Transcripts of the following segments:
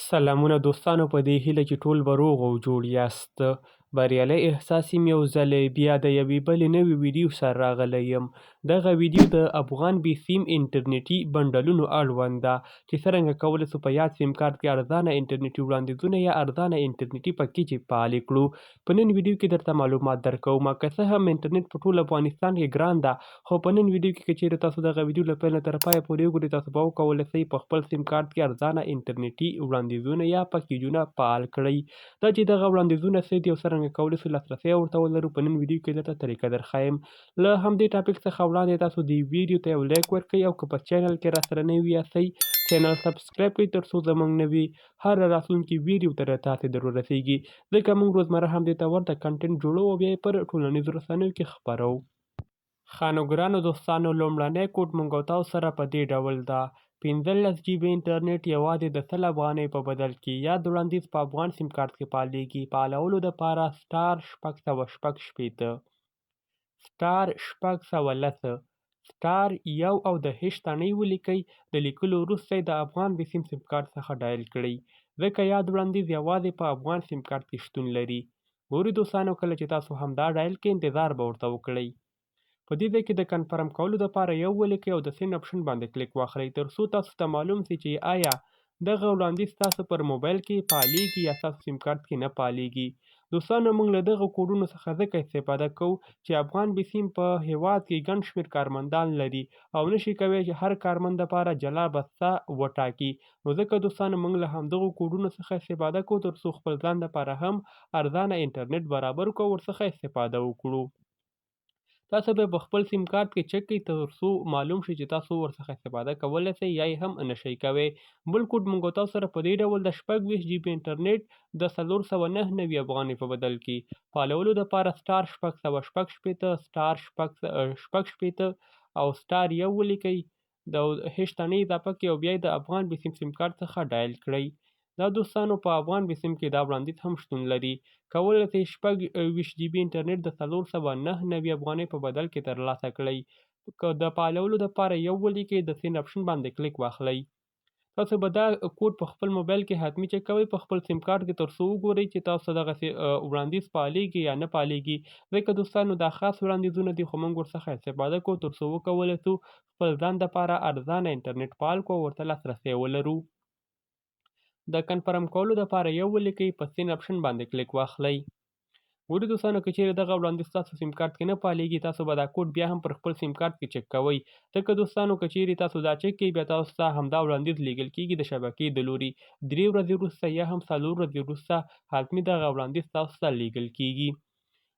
سلامونه دوستانو، په دې هیله چې ټول به روغ او جوړ یاست. بریالی احساس یم یو ځل بیا د یوې بلې نوې ویډیو سره راغلی یم. دغه ویډیو د افغان بي سیم انټرنیټي بنډلونو اړوند ده چې څرنګه کولی سو په یاد سیم کارت کې ارزانه انټرنیټي وړاندیزونه یا ارزانه انټرنیټي پکیجې فعالې کړو. په نن ویډیو کې درته معلومات درکوم. که څه هم انټرنیټ په ټول افغانستان کې ګران ده، خو په نن ویډیو کې که چیرې تاسو دغه ویډیو له پیل نه تر پایه پورې وګورئ، تاسو به وکولی سئ په خپل سیم کارت کې ارزانه انټرنیټي وړاندیزونه یا پکیجونه فعال کړئ. دا چې دغه وړاندیزونه څه دي او څرنګه کولی سو لاسرسی ورته ولرو، په نن ویډیو کې درته طریقه درښایم. له همدې ټاپک څخه وړاندې تاسو دې ویډیو ته یو لایک ورکړئ او که په چینل کې راسره نوي یاستئ، چینل سبسکرایب کړئ ترڅو زموږ نوي هر راتلونکي ویډیو ته تاسې در ورسیږي، ځکه موږ روزمره همدې ته ورته کنټینټ جوړوو او بیا یې پر ټولنیزو رسنیو کې خپروو. ښه نو ګرانو دوستانو، لومړنی کوډ موږ او تاسو سره په دې ډول ده: 15 جی بي انټرنیټ یوازې د 100 افغانۍ په بدل کې. یاد وړاندیز په افغان سیم کارت کې فعالېږي. فعالولو دپاره *660 *610 *1 او د هیش تڼۍ ولیکئ. د لیکلو وروسته یې د افغان بي سیم کارت څخه ډایل کړئ، ځکه یاد وړاندیز یوازې په افغان سیم کارت کې شتون لري. ګورئ دوستانو، کله چې تاسو همدا ډایل کړئ انتظار به ورته وکړئ. په دې ځای کې د کنفرم کولو دپاره یو ولیکئ او د سین اپشن باندې کلیک واخلئ، ترڅو تاسو ته معلوم سي چې آیا دغه وړاندیز ستاسو پر موبایل کې فعالېږي یا ستاسو سیم کارت کې نه فعالېږي. دوستانو، موږ له دغه کوډونو څخه ځکه استفاده کوو چې افغان بي سیم په هېواد کې ګڼ شمېر کارمندان لري او نشي کولی چې هر کارمند دپاره جلا بسته وټاکي. نو ځکه دوستانو موږ له همدغو کوډونو څخه استفاده کوو ترڅو خپل ځان دپاره هم ارزانه انټرنیټ برابر کړو او ورڅخه استفاده وکړو. تاسو به په خپل سیم کارت کې چک کړئ ترڅو معلوم شي چې تاسو ورڅخه استفاده کولی سئ یا یې هم نشئ کوی. بل کوډ موږ او تاسو سره په دې ډول د 26 جی بي انټرنیټ د 499 افغانۍ په بدل کې. فعالولو دپاره *660 او *1 ولیکئ، د هیش تڼۍ اضافه کړئ او بیا یې د افغان بي سیم کارت څخه ډایل کړئ. دا دوستانو په افغان بي سیم کې دا وړاندیز هم شتون لري. کولی سئ 26 جی بي انټرنیټ د 499 افغانۍ په بدل کې ترلاسه کړئ. که د فعالولو دپاره یو ولیکئ، د سین اپشن باندې کلیک واخلئ. تاسو به دا کوډ په خپل موبایل کې حتمي چک کوئ په خپل سیم کارت کې، ترڅو وګورئ چې تاسو دغسې وړاندیز فعالېږي یا نه فعالېږي. ځکه دوستانو دا خاص وړاندیزونه دي، خو موږ ورڅخه استفاده کوو ترڅو وکولی سو خپل ځان دپاره ارزانه انټرنیټ فعال کړو او ورته لاسرسی ولرو. د کنفرم کولو دپاره یو ولیکئ، په سین اپشن باندې کلیک واخلئ. ګورئ دوستانو، که چیرې دغه وړاندیز ستاسو سیم کارت کې نه فعالېږي، تاسو به دا کوډ بیا هم پر خپل سیم کارت کې چک کوئ. ځکه دوستانو که چیرې تاسو دا چک کړئ، بیا تاسو ته همدا وړاندیز لیږل کېږي د شبکې د لوري. 3 ورځې وروسته یا هم 4 ورځې وروسته حتمي دغه وړاندیز تاسو ته لیږل کېږي.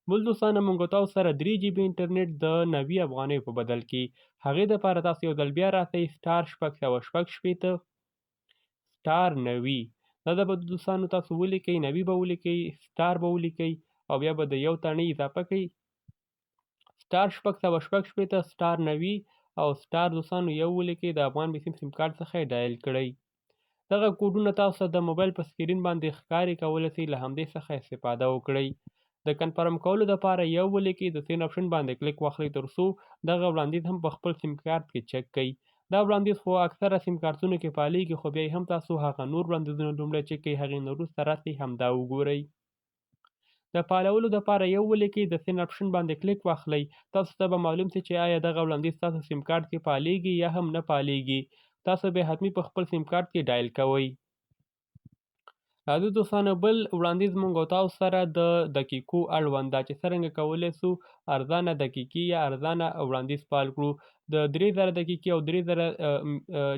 بل دوستانو، موږ تاسو سره 3 جی بي انټرنیټ د 90 افغانیو په بدل کې. هغې دپاره تاسو یو ځل بیا راسئ *660 *90. دا به دوستانو تاسو ولیکئ، 90 به ولیکئ، * به ولیکئ او بیا به د یو تڼۍ اضافه کړئ. *660 *90 او * دوستانو یو ولیکئ، د افغان بي سیم کارت څخه یې ډایل کړئ. دغه کوډونه تاسو د موبایل په سکرین باندې ښکاري کولی سئ، له همدې څخه استفاده وکړئ. د کنفرم کولو دپاره یو ولیکئ، د سین اپشن باندې کلیک واخلئ ترڅو دغه وړاندیز هم په خپل سیم کارت کې چک کړئ. دا وړاندیز خو اکثره سیم کارتونو کې فعالېږي، خو بیا هم تاسو هغه نور وړاندیزونه لومړی چک کړئ، هغې نه وروسته راسئ همدا وګورئ. د فعالولو دپاره یو ولیکئ، د سین اپشن باندې کلیک واخلئ. تاسو ته به معلوم سي چې آیا دغه وړاندیز ستاسو سیم کارت کې فعالېږي یا هم نه فعالېږي. تاسو به حتمي په خپل سیم کارت کې ډایل کوئ. راځئ دوستانو، بل وړاندیز موږ او تاسو سره د دقیقو اړوند ده چې څرنګه کولی سو ارزانه دقیقې یا ارزانه وړاندیز فعال کړو. د 3000 دقیقې او 3000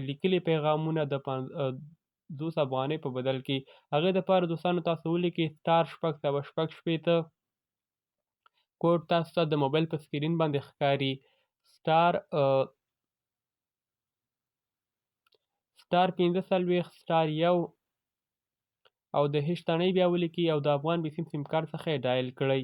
لیکلي پیغامونه د 50 افغانۍ په بدل کې. هغې دپاره دوستانو تاسو ولیکئ *660 کوډ تاسو ته د موبایل په سکرین باندې ښکاري. *45 *1 او د هیش تڼۍ بیا ولیکئ او د افغان بي سیم کارت څخه یې ډایل کړئ.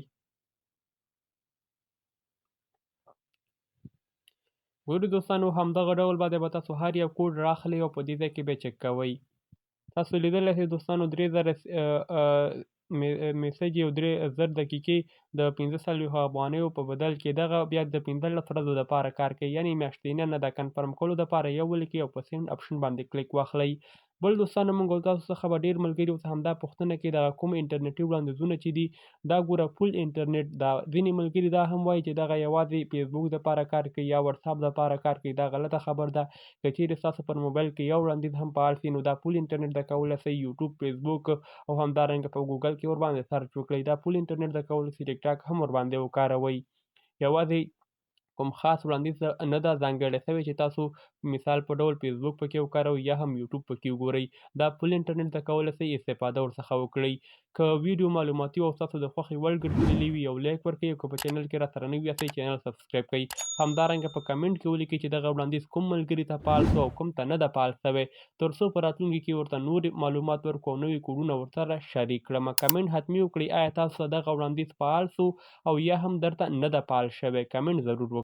ګورئ دوستانو، همدغه ډول باندې به تاسو هر یو کوډ راخلئ او په دې ځای کې به یې چک کوئ. تاسو لیدلی سئ دوستانو 3000 میسج او 3000 دقیقې د 45 افغانیو په بدل کې. دغه بیا د 15 ورځو دپاره کار کوي، یعنې میاشتنی نه. د کنفرم کولو دپاره یو ولیکئ او په سین اپشن باندې کلیک واخلئ. بل دوستانو موږ او تاسو څخه به ډېر ملګري ورته همدا پوښتنه کوي دغه کوم انټرنیټي وړاندیزونه چې دي دا ګوره فول انټرنیټ دا ځینې ملګري دا هم وایي چې دغه یوازې فیسبوک دپاره کار کوي یا وټساپ دپاره کار کوي دا غلطه خبر ده. که چیرې ستاسو پر موبایل کې یو وړاندیز هم فعال سي نو دا فول انټرنیټ د کولی سئ یوټوب، فیسبوک او همدارنګه په ګوګل کې ورباندې سرچ وکړئ. دا فول انټرنیټ د کولی سئ ټیک ټاک هم ورباندې وکاروئ. یوازې کوم خاص وړاندیز نه ده ځانګړی سوی چې تاسو مثال په ډول فیسبوک پکې وکاروئ یا هم یوټوب پکې وګورئ. دا فول انټرنیټ د کولی سئ استفاده ورڅخه وکړئ. که ویډیو معلوماتي او ستاسو د خوښې وړ ګرځېدلې وي یو لایک ورکړئ او که په چینل کې راسره نوي یاستئ چینل سبسکرایب کړئ. همدارنګه په کمنټ کې ولیکئ چې دغه وړاندیز کوم ملګري ته فعال سو او کوم ته نه ده فعال سوی تر څو په راتلونکي کې ورته نور معلومات ورکړو او نوي کوډونه ورسره شریک کړمه. کمنټ حتمي وکړئ آیا تاسو ته دغه وړاندیز فعال سو او یا هم درته نه ده فعال شوی. کمنټ ضرور وکړئ.